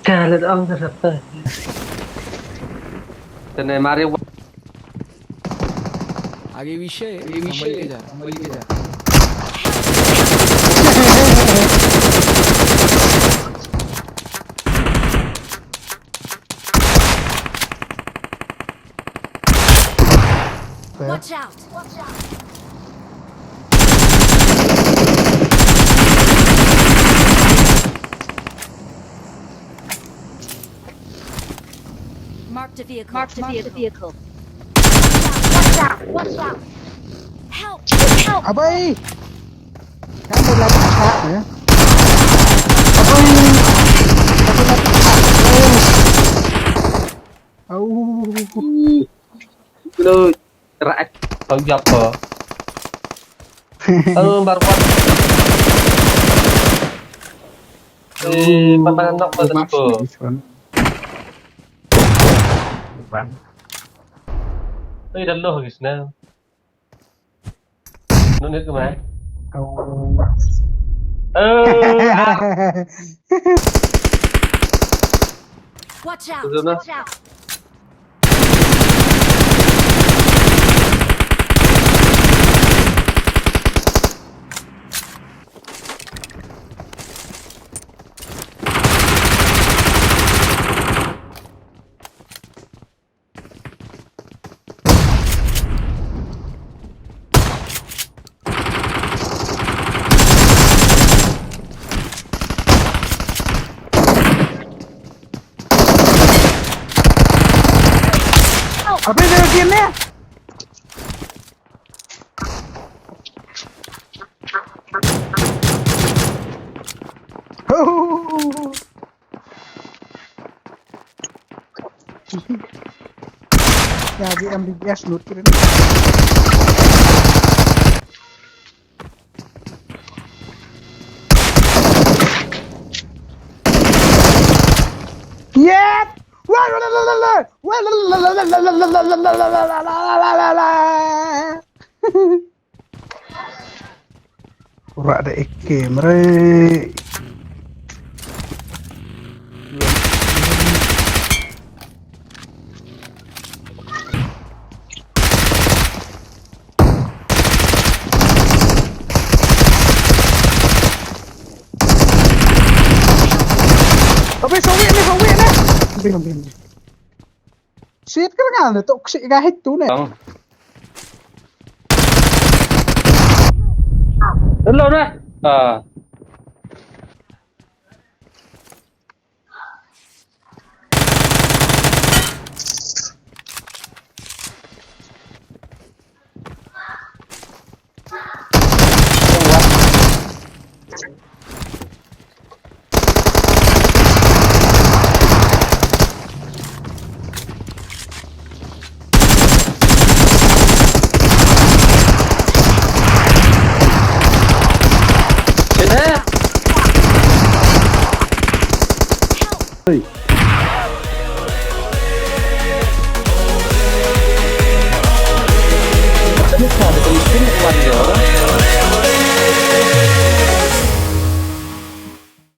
Kalat ang sarap. Tene mari आगे विषय संभल के जा Watch out! Marked a vehicle. Marked a vehicle. Watch out! Watch out! Help! Help! Abay! Kamu lagi cak ya? Abay! lu kerak bang Joko. Baru kuat. Patangan nok batasku. Đây đánh lô Việt Nam. Nó nít cơ mà. Watch out! Được rồi. Watch out! Apa yang dia ni? Ya, dia ambil gas loot kira. Yet! Ora ada EK mereka. Tapi sawit ni. Ambil. Shit kan ada toxic kahit tu ni. Hello đó. Hey.